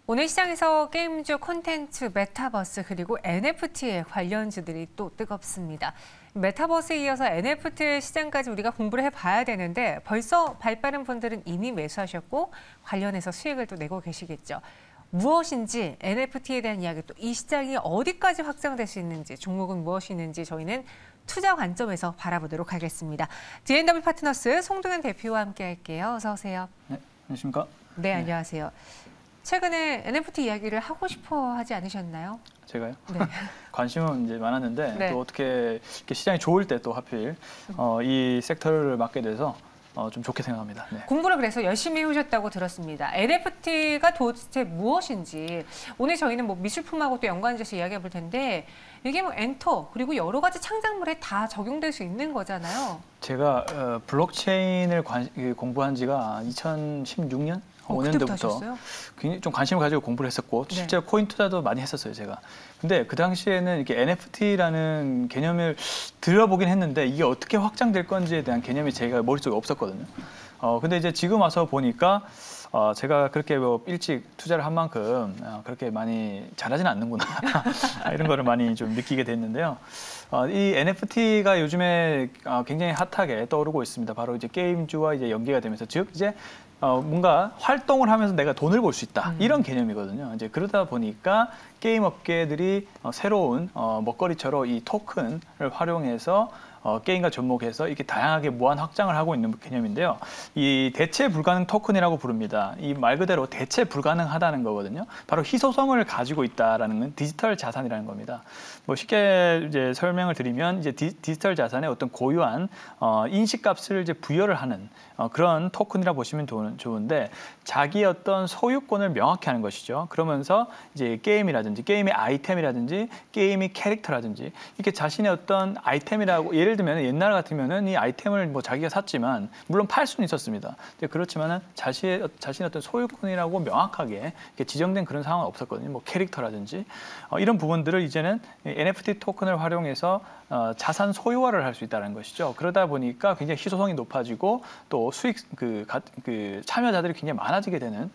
오늘 시장에서 게임주 콘텐츠, 메타버스 그리고 NFT의 관련주들이 또 뜨겁습니다. 메타버스에 이어서 NFT 시장까지 우리가 공부를 해봐야 되는데 벌써 발빠른 분들은 이미 매수하셨고 관련해서 수익을 또 내고 계시겠죠. 무엇인지 NFT에 대한 이야기, 또 이 시장이 어디까지 확장될 수 있는지, 종목은 무엇이 있는지 저희는 투자 관점에서 바라보도록 하겠습니다. D&W 파트너스 송동현 대표와 함께 할게요. 어서 오세요. 네, 안녕하십니까? 네, 안녕하세요. 최근에 NFT 이야기를 하고 싶어 하지 않으셨나요? 제가요? 네. 관심은 이제 많았는데 네. 또 어떻게 이렇게 시장이 좋을 때 또 하필 이 섹터를 맡게 돼서 좀 좋게 생각합니다. 네. 공부를 그래서 열심히 해오셨다고 들었습니다. NFT가 도대체 무엇인지 오늘 저희는 뭐 미술품하고 또 연관돼서 이야기해 볼 텐데 이게 뭐 엔터 그리고 여러 가지 창작물에 다 적용될 수 있는 거잖아요. 제가 블록체인을 공부한 지가 2016년? 5년도부터 굉장히 좀 관심을 가지고 공부를 했었고 실제 코인 투자도 많이 했었어요, 제가. 근데 그 당시에는 이렇게 NFT라는 개념을 들어보긴 했는데 이게 어떻게 확장될 건지에 대한 개념이 제가 머릿속에 없었거든요. 근데 이제 지금 와서 보니까 제가 그렇게 뭐 일찍 투자를 한 만큼 그렇게 많이 잘하지는 않는구나 이런 거를 많이 좀 느끼게 됐는데요. 이 NFT가 요즘에 굉장히 핫하게 떠오르고 있습니다. 바로 이제 게임주와 이제 연계가 되면서 즉 이제 뭔가 활동을 하면서 내가 돈을 벌 수 있다 이런 개념이거든요. 이제 그러다 보니까 게임 업계들이 새로운 먹거리처럼 이 토큰을 활용해서 게임과 접목해서 이렇게 다양하게 무한 확장을 하고 있는 개념인데요. 이 대체 불가능 토큰이라고 부릅니다. 이 말 그대로 대체 불가능하다는 거거든요. 바로 희소성을 가지고 있다라는 건 디지털 자산이라는 겁니다. 뭐 쉽게 이제 설명을 드리면 이제 디지털 자산의 어떤 고유한 인식값을 이제 부여를 하는 그런 토큰이라 보시면 좋은데 자기 어떤 소유권을 명확히 하는 것이죠. 그러면서 이제 게임이라든지 게임의 아이템이라든지 게임의 캐릭터라든지 이렇게 자신의 어떤 아이템이라고 예를 들면 옛날 같으면은 이 아이템을 뭐 자기가 샀지만 물론 팔 수는 있었습니다. 그렇지만은 자신의 어떤 소유권이라고 명확하게 지정된 그런 상황은 없었거든요. 뭐 캐릭터라든지 이런 부분들을 이제는 NFT 토큰을 활용해서 자산 소유화를 할 수 있다는 것이죠. 그러다 보니까 굉장히 희소성이 높아지고 또 수익 참여자들이 굉장히 많아지게 되는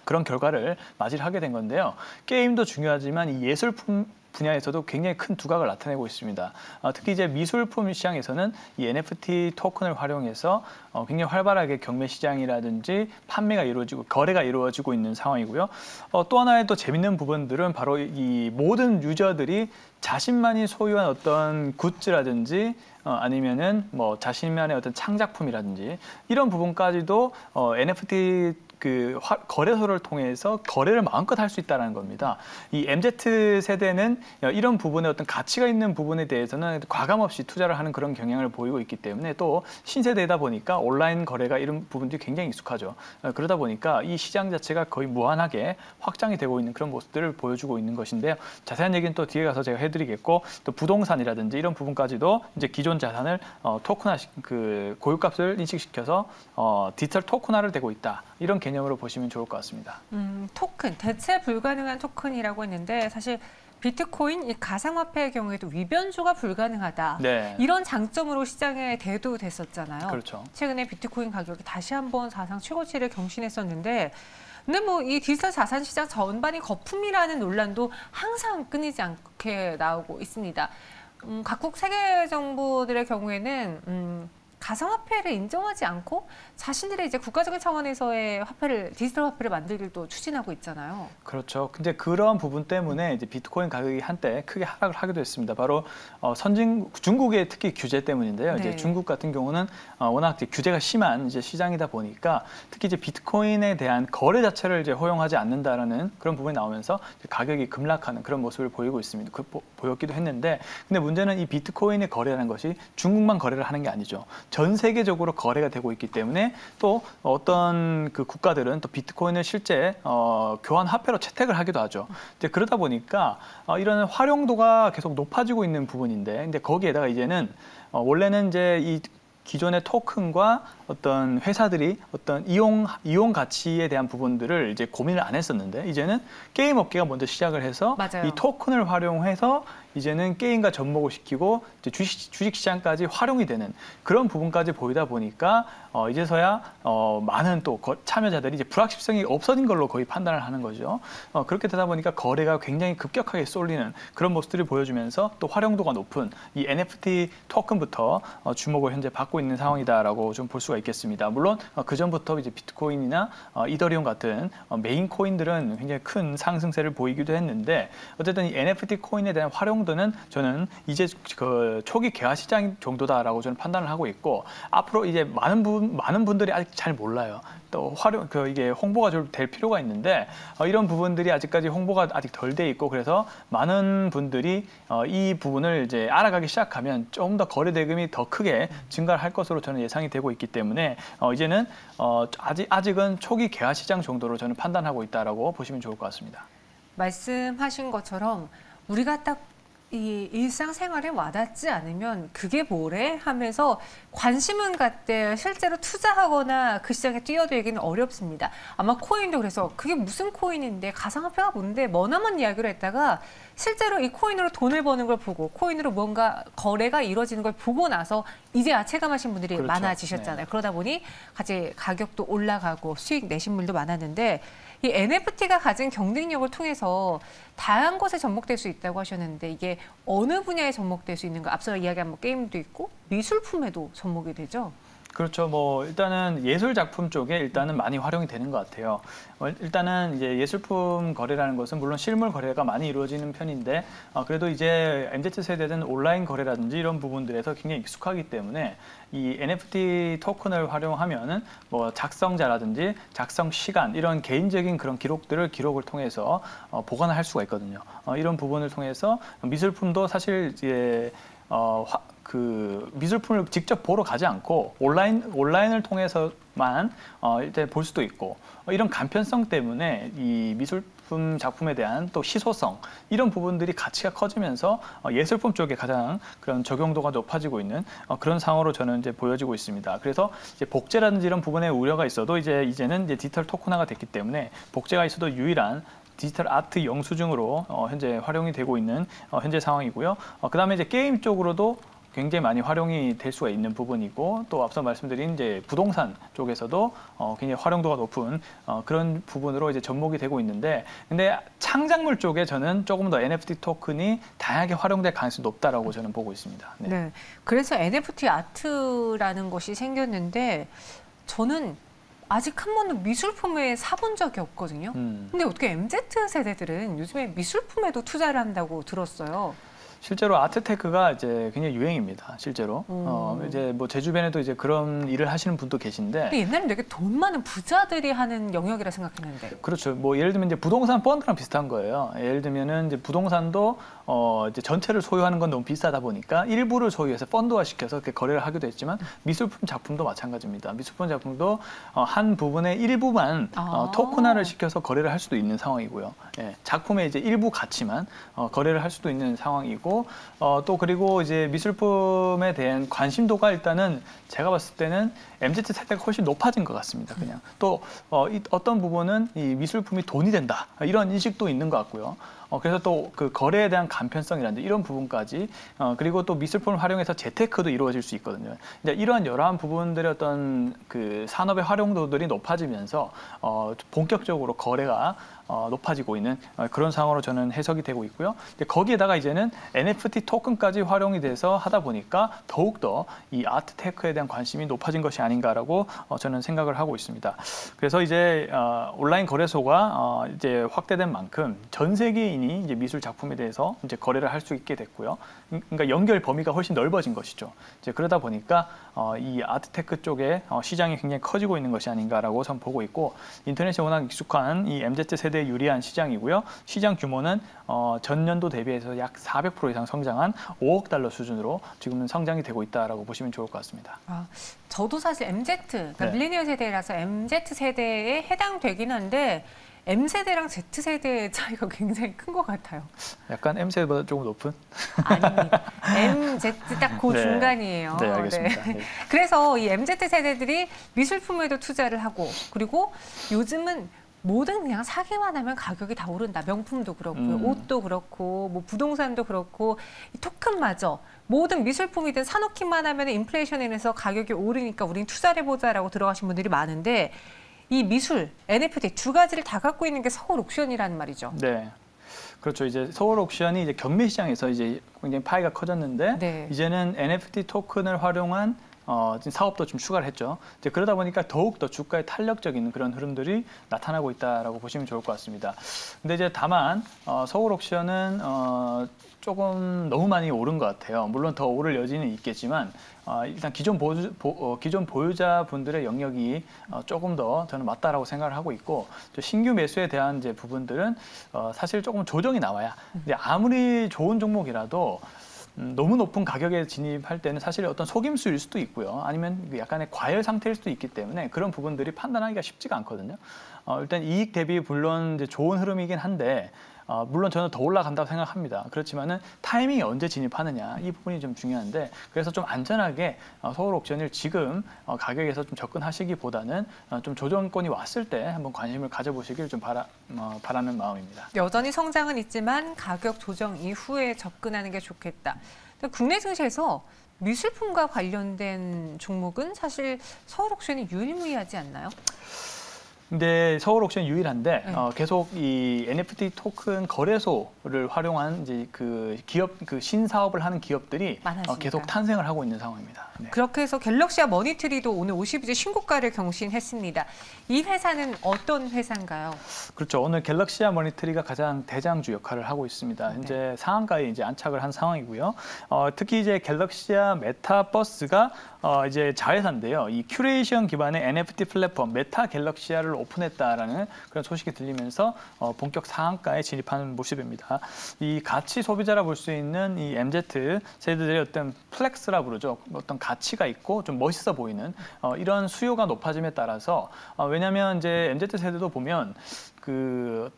그런 결과를 맞이를 하게 된 건데요. 게임도 중요하지만 이 예술품 분야에서도 굉장히 큰 두각을 나타내고 있습니다. 특히 이제 미술품 시장에서는 이 NFT 토큰을 활용해서 굉장히 활발하게 경매 시장이라든지 판매가 이루어지고 거래가 이루어지고 있는 상황이고요. 또 하나의 또 재밌는 부분들은 바로 이 모든 유저들이 자신만이 소유한 어떤 굿즈라든지 아니면은 뭐 자신만의 어떤 창작품이라든지 이런 부분까지도 NFT 거래소를 통해서 거래를 마음껏 할 수 있다는 겁니다. 이 MZ 세대는 이런 부분에 어떤 가치가 있는 부분에 대해서는 과감 없이 투자를 하는 그런 경향을 보이고 있기 때문에 또 신세대다 보니까 온라인 거래가 이런 부분들이 굉장히 익숙하죠. 그러다 보니까 이 시장 자체가 거의 무한하게 확장이 되고 있는 그런 모습들을 보여주고 있는 것인데요. 자세한 얘기는 또 뒤에 가서 제가 해드리겠고 또 부동산이라든지 이런 부분까지도 이제 기존 자산을 토큰화 고유값을 인식시켜서 디지털 토큰화를 되고 있다. 이런 개념으로 보시면 좋을 것 같습니다. 토큰, 대체 불가능한 토큰이라고 했는데 사실 비트코인, 이 가상화폐의 경우에도 위변조가 불가능하다. 네. 이런 장점으로 시장에 대두됐었잖아요. 그렇죠. 최근에 비트코인 가격이 다시 한번 사상 최고치를 경신했었는데 근데 뭐 이 디지털 자산 시장 전반이 거품이라는 논란도 항상 끊이지 않게 나오고 있습니다. 각국 세계 정부들의 경우에는 가상화폐를 인정하지 않고 자신들의 이제 국가적인 차원에서의 디지털 화폐를 만들기를 또 추진하고 있잖아요. 그렇죠. 근데 그런 부분 때문에 이제 비트코인 가격이 한때 크게 하락을 하기도 했습니다. 바로 중국의 특히 규제 때문인데요. 네. 이제 중국 같은 경우는 워낙 이제 규제가 심한 이제 시장이다 보니까 특히 이제 비트코인에 대한 거래 자체를 이제 허용하지 않는다라는 그런 부분이 나오면서 가격이 급락하는 그런 모습을 보이고 있습니다. 보였기도 했는데, 근데 문제는 이 비트코인의 거래라는 것이 중국만 거래를 하는 게 아니죠. 전 세계적으로 거래가 되고 있기 때문에 또 어떤 국가들은 또 비트코인을 실제 교환 화폐로 채택을 하기도 하죠. 이제 그러다 보니까 이런 활용도가 계속 높아지고 있는 부분인데, 근데 거기에다가 이제는 원래는 이제 이 기존의 토큰과 어떤 회사들이 어떤 이용 가치에 대한 부분들을 이제 고민을 안 했었는데 이제는 게임 업계가 먼저 시작을 해서 맞아요. 이 토큰을 활용해서 이제는 게임과 접목을 시키고 이제 주식시장까지 활용이 되는 그런 부분까지 보이다 보니까 이제서야 많은 또 참여자들이 이제 불확실성이 없어진 걸로 거의 판단을 하는 거죠. 그렇게 되다 보니까 거래가 굉장히 급격하게 쏠리는 그런 모습들을 보여주면서 또 활용도가 높은 이 NFT 토큰부터 주목을 현재 받고 있는 상황이다라고 좀 볼 수가 있겠습니다. 물론 그 전부터 이제 비트코인이나 이더리움 같은 메인 코인들은 굉장히 큰 상승세를 보이기도 했는데 어쨌든 이 NFT 코인에 대한 활용도는 저는 이제 그 초기 개화 시장 정도다라고 저는 판단을 하고 있고 앞으로 이제 많은 분들이 아직 잘 몰라요. 또 이게 홍보가 좀 될 필요가 있는데 이런 부분들이 아직까지 홍보가 아직 덜 돼 있고 그래서 많은 분들이 이 부분을 이제 알아가기 시작하면 좀 더 거래 대금이 더 크게 증가를 할 것으로 저는 예상이 되고 있기 때문에 이제는 아직은 초기 개화 시장 정도로 저는 판단하고 있다라고 보시면 좋을 것 같습니다. 말씀하신 것처럼 우리가 딱 이 일상생활에 와닿지 않으면 그게 뭐래? 하면서 관심은 갖되 실제로 투자하거나 그 시장에 뛰어들기는 어렵습니다. 아마 코인도 그래서 그게 무슨 코인인데 가상화폐가 뭔데 머나먼 이야기를 했다가 실제로 이 코인으로 돈을 버는 걸 보고 코인으로 뭔가 거래가 이루어지는 걸 보고 나서 이제야 체감하신 분들이 그렇죠. 많아지셨잖아요. 네. 그러다 보니 같이 가격도 올라가고 수익 내신 분도 많았는데 이 NFT가 가진 경쟁력을 통해서 다양한 곳에 접목될 수 있다고 하셨는데 이게 어느 분야에 접목될 수 있는가? 앞서 이야기한 뭐 게임도 있고 미술품에도 접목이 되죠? 그렇죠. 뭐 일단은 예술 작품 쪽에 일단은 많이 활용이 되는 것 같아요. 일단은 이제 예술품 거래라는 것은 물론 실물 거래가 많이 이루어지는 편인데 그래도 이제 MZ 세대는 온라인 거래라든지 이런 부분들에서 굉장히 익숙하기 때문에 이 NFT 토큰을 활용하면은 뭐 작성자라든지 작성 시간 이런 개인적인 그런 기록을 통해서 보관을 할 수가 있거든요. 이런 부분을 통해서 미술품도 사실 이제 그 미술품을 직접 보러 가지 않고 온라인을 통해서만 일단 볼 수도 있고 이런 간편성 때문에 이 미술품 작품에 대한 또 희소성 이런 부분들이 가치가 커지면서 예술품 쪽에 가장 그런 적용도가 높아지고 있는 그런 상황으로 저는 이제 보여지고 있습니다. 그래서 이제 복제라든지 이런 부분에 우려가 있어도 이제는 이제 디지털 토큰화가 됐기 때문에 복제가 있어도 유일한 디지털 아트 영수증으로 현재 활용이 되고 있는 현재 상황이고요. 그다음에 이제 게임 쪽으로도 굉장히 많이 활용이 될 수가 있는 부분이고 또 앞서 말씀드린 이제 부동산 쪽에서도 굉장히 활용도가 높은 그런 부분으로 이제 접목이 되고 있는데 근데 창작물 쪽에 저는 조금 더 NFT 토큰이 다양하게 활용될 가능성이 높다라고 저는 보고 있습니다. 네. 네. 그래서 NFT 아트라는 것이 생겼는데 저는 아직 한 번도 미술품에 사본 적이 없거든요. 근데 어떻게 MZ 세대들은 요즘에 미술품에도 투자를 한다고 들었어요. 실제로 아트테크가 이제 굉장히 유행입니다. 실제로 이제 뭐 제 주변에도 이제 그런 일을 하시는 분도 계신데. 근데 옛날엔 되게 돈 많은 부자들이 하는 영역이라 생각했는데. 그렇죠. 뭐 예를 들면 이제 부동산 펀드랑 비슷한 거예요. 예를 들면은 이제 부동산도 이제 전체를 소유하는 건 너무 비싸다 보니까 일부를 소유해서 펀드화 시켜서 그렇게 거래를 하기도 했지만 미술품 작품도 마찬가지입니다. 미술품 작품도 한 부분의 일부만 토큰화를 시켜서 거래를 할 수도 있는 상황이고요. 예, 작품의 이제 일부 가치만 거래를 할 수도 있는 상황이고. 또 그리고 이제 미술품에 대한 관심도가 일단은 제가 봤을 때는 MZ 세대가 훨씬 높아진 것 같습니다. 그냥 또 어떤 부분은 이 미술품이 돈이 된다 이런 인식도 있는 것 같고요. 그래서 또 그 거래에 대한 간편성이라든지 이런 부분까지 그리고 또 미술품을 활용해서 재테크도 이루어질 수 있거든요. 이제 이러한 여러한 부분들의 어떤 그 산업의 활용도들이 높아지면서 본격적으로 거래가 높아지고 있는 그런 상황으로 저는 해석이 되고 있고요. 거기에다가 이제는 NFT 토큰까지 활용이 돼서 하다 보니까 더욱더 이 아트테크에 대한 관심이 높아진 것이 아닌가라고 저는 생각을 하고 있습니다. 그래서 이제 온라인 거래소가 이제 확대된 만큼 전 세계인이 이제 미술 작품에 대해서 이제 거래를 할 수 있게 됐고요. 그러니까 연결 범위가 훨씬 넓어진 것이죠. 이제 그러다 보니까 이 아트테크 쪽에 시장이 굉장히 커지고 있는 것이 아닌가라고 저는 보고 있고 인터넷에 워낙 익숙한 이 MZ 세대에 유리한 시장이고요. 시장 규모는 전년도 대비해서 약 400% 이상 성장한 5억 달러 수준으로 지금은 성장이 되고 있다라고 보시면 좋을 것 같습니다. 저도 사실 MZ, 그러니까 네. 밀레니얼 세대라서 MZ 세대에 해당되긴 한데 M세대랑 Z세대의 차이가 굉장히 큰 것 같아요. 약간 M세대보다 조금 높은? 아닙니다. MZ 딱 그 네. 중간이에요. 네, 알겠습니다. 네. 네. 그래서 이 MZ 세대들이 미술품에도 투자를 하고 그리고 요즘은 뭐든 그냥 사기만 하면 가격이 다 오른다. 명품도 그렇고요. 옷도 그렇고 뭐 부동산도 그렇고 이 토큰마저 모든 미술품이든 사놓기만 하면 인플레이션에 인해서 가격이 오르니까 우린 투자를 해보자라고 들어가신 분들이 많은데 이 미술, NFT 두 가지를 다 갖고 있는 게 서울 옥션이라는 말이죠. 네. 그렇죠. 이제 서울 옥션이 이제 경매 시장에서 이제 굉장히 파이가 커졌는데 네. 이제는 NFT 토큰을 활용한 사업도 좀 추가를 했죠. 이제 그러다 보니까 더욱 더 주가에 탄력적인 그런 흐름들이 나타나고 있다라고 보시면 좋을 것 같습니다. 근데 이제 다만 서울 옥션은 조금 너무 많이 오른 것 같아요. 물론 더 오를 여지는 있겠지만 일단 기존 보유자분들의 영역이 조금 더 저는 맞다라고 생각을 하고 있고 또 신규 매수에 대한 이제 부분들은 사실 조금 조정이 나와야. 근데 아무리 좋은 종목이라도 너무 높은 가격에 진입할 때는 사실 어떤 속임수일 수도 있고요. 아니면 약간의 과열 상태일 수도 있기 때문에 그런 부분들이 판단하기가 쉽지가 않거든요. 일단 이익 대비 물론 이제 좋은 흐름이긴 한데 물론 저는 더 올라간다고 생각합니다. 그렇지만은 타이밍이 언제 진입하느냐 이 부분이 좀 중요한데 그래서 좀 안전하게 서울 옥션을 지금 가격에서 좀 접근하시기보다는 좀 조정권이 왔을 때 한번 관심을 가져보시길 좀 바라는 마음입니다. 여전히 성장은 있지만 가격 조정 이후에 접근하는 게 좋겠다. 국내 증시에서 미술품과 관련된 종목은 사실 서울 옥션이 유일무이하지 않나요? 근데 서울 옥션 유일한데 네. 계속 이 NFT 토큰 거래소를 활용한 이제 그 기업 그 신사업을 하는 기업들이 계속 탄생을 하고 있는 상황입니다. 네. 그렇게 해서 갤럭시와 머니트리도 오늘 52주 신고가를 경신했습니다. 이 회사는 어떤 회사인가요? 그렇죠. 오늘 갤럭시와 머니트리가 가장 대장주 역할을 하고 있습니다. 현재 상한가에 이제 안착을 한 상황이고요. 특히 이제 갤럭시와 메타버스가 이제 자회사인데요. 이 큐레이션 기반의 NFT 플랫폼 메타 갤럭시아를 오픈했다라는 그런 소식이 들리면서 본격 상한가에 진입하는 모습입니다. 이 가치 소비자라 볼 수 있는 이 MZ 세대들의 어떤 플렉스라 부르죠. 어떤 가치가 있고 좀 멋있어 보이는 이런 수요가 높아짐에 따라서 왜냐하면 이제 MZ 세대도 보면 그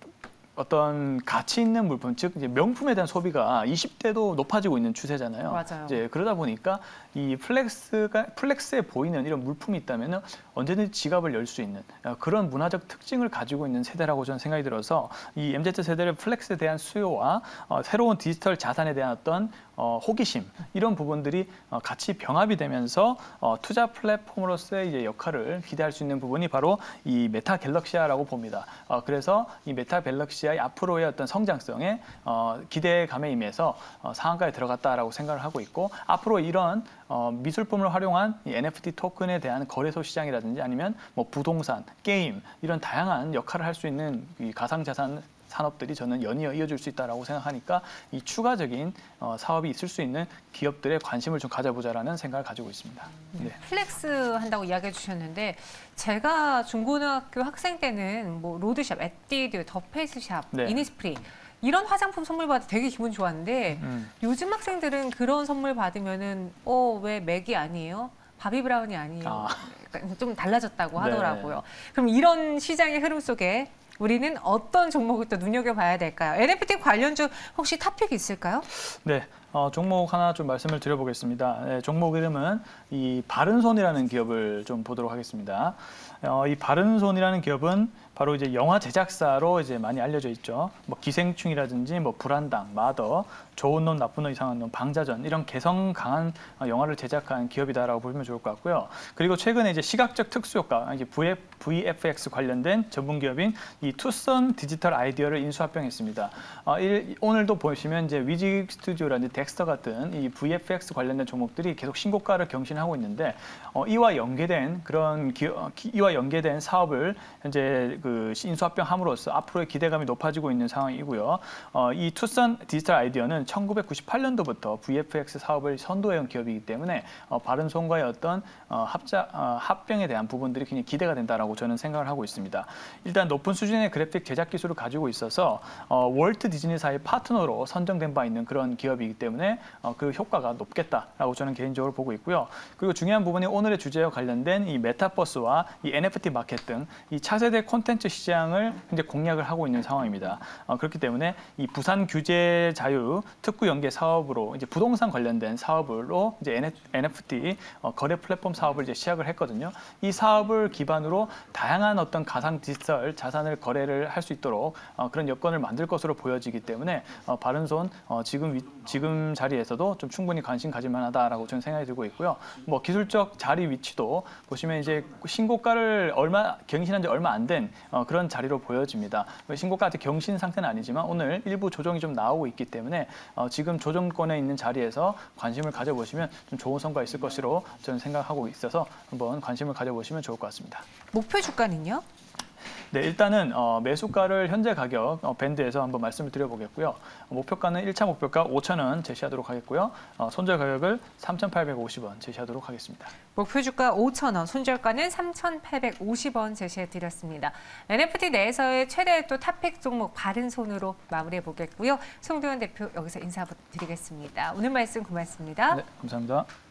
어떤 가치 있는 물품, 즉 이제 명품에 대한 소비가 20대도 높아지고 있는 추세잖아요. 맞아요. 이제 그러다 보니까 이 플렉스에 보이는 이런 물품이 있다면 언제든지 지갑을 열 수 있는 그런 문화적 특징을 가지고 있는 세대라고 저는 생각이 들어서 이 MZ 세대의 플렉스에 대한 수요와 새로운 디지털 자산에 대한 어떤 호기심 이런 부분들이 같이 병합이 되면서 투자 플랫폼으로서의 이제 역할을 기대할 수 있는 부분이 바로 이 메타 갤럭시아라고 봅니다. 그래서 이 메타 갤럭시아의 앞으로의 어떤 성장성에 기대감에 임해서 상한가에 들어갔다라고 생각을 하고 있고 앞으로 이런 미술품을 활용한 이 NFT 토큰에 대한 거래소 시장이라든지 아니면 뭐 부동산, 게임 이런 다양한 역할을 할 수 있는 이 가상자산 산업들이 저는 연이어 이어질 수 있다고 생각하니까 이 추가적인 사업이 있을 수 있는 기업들의 관심을 좀 가져보자라는 생각을 가지고 있습니다. 네. 플렉스 한다고 이야기해 주셨는데 제가 중고등학교 학생 때는 뭐 로드샵, 에뛰드, 더 페이스샵, 네. 이니스프리 이런 화장품 선물 받아 되게 기분 좋았는데 요즘 학생들은 그런 선물 받으면은 왜 맥이 아니에요? 바비 브라운이 아니에요. 좀 달라졌다고 하더라고요. 네. 그럼 이런 시장의 흐름 속에 우리는 어떤 종목을 또 눈여겨봐야 될까요? NFT 관련주 혹시 탑픽 있을까요? 네, 종목 하나 좀 말씀을 드려보겠습니다. 네, 종목 이름은 이 바른손이라는 기업을 좀 보도록 하겠습니다. 이 바른손이라는 기업은 바로 이제 영화 제작사로 이제 많이 알려져 있죠. 뭐 기생충이라든지 뭐 불안당, 마더, 좋은 놈, 나쁜 놈, 이상한 놈, 방자전 이런 개성 강한 영화를 제작한 기업이다라고 보시면 좋을 것 같고요. 그리고 최근에 이제 시각적 특수효과, 이제 VFX 관련된 전문 기업인 이 투썸 디지털 아이디어를 인수합병했습니다. 오늘도 보시면 이제 위직 스튜디오라든지 덱스터 같은 이 VFX 관련된 종목들이 계속 신고가를 경신하고 있는데 이와 연계된 이와 연계된 사업을 현재 그 인수합병함으로써 앞으로의 기대감이 높아지고 있는 상황이고요. 이 투썸 디지털 아이디어는 1998년도부터 VFX 사업을 선도해온 기업이기 때문에 바른손과의 어떤 합병에 대한 부분들이 굉장히 기대가 된다라고 저는 생각을 하고 있습니다. 일단 높은 수준의 그래픽 제작 기술을 가지고 있어서 월트 디즈니사의 파트너로 선정된 바 있는 그런 기업이기 때문에 때문에 그 효과가 높겠다라고 저는 개인적으로 보고 있고요. 그리고 중요한 부분이 오늘의 주제와 관련된 이 메타버스와 이 NFT 마켓 등 이 차세대 콘텐츠 시장을 현재 공략을 하고 있는 상황입니다. 그렇기 때문에 이 부산 규제 자유 특구 연계 사업으로 이제 부동산 관련된 사업으로 이제 NFT 거래 플랫폼 사업을 이제 시작을 했거든요. 이 사업을 기반으로 다양한 어떤 가상 디지털 자산을 거래를 할 수 있도록 그런 여건을 만들 것으로 보여지기 때문에 바른손 지금 자리에서도 좀 충분히 관심 가질 만하다라고 저는 생각이 들고 있고요. 뭐 기술적 자리 위치도 보시면 이제 신고가를 경신한 지 얼마 안 된 그런 자리로 보여집니다. 신고가한테 경신 상태는 아니지만 오늘 일부 조정이 좀 나오고 있기 때문에 지금 조정권에 있는 자리에서 관심을 가져보시면 좀 좋은 성과 있을 것으로 저는 생각하고 있어서 한번 관심을 가져보시면 좋을 것 같습니다. 목표 주가는요? 네, 일단은 매수가를 현재 가격 밴드에서 한번 말씀을 드려보겠고요. 목표가는 1차 목표가 5,000원 제시하도록 하겠고요. 손절 가격을 3,850원 제시하도록 하겠습니다. 목표 주가 5,000원, 손절가는 3,850원 제시해드렸습니다. NFT 내에서의 최대 또 탑픽 종목 바른손으로 마무리해보겠고요. 송도현 대표 여기서 인사드리겠습니다. 오늘 말씀 고맙습니다. 네, 감사합니다.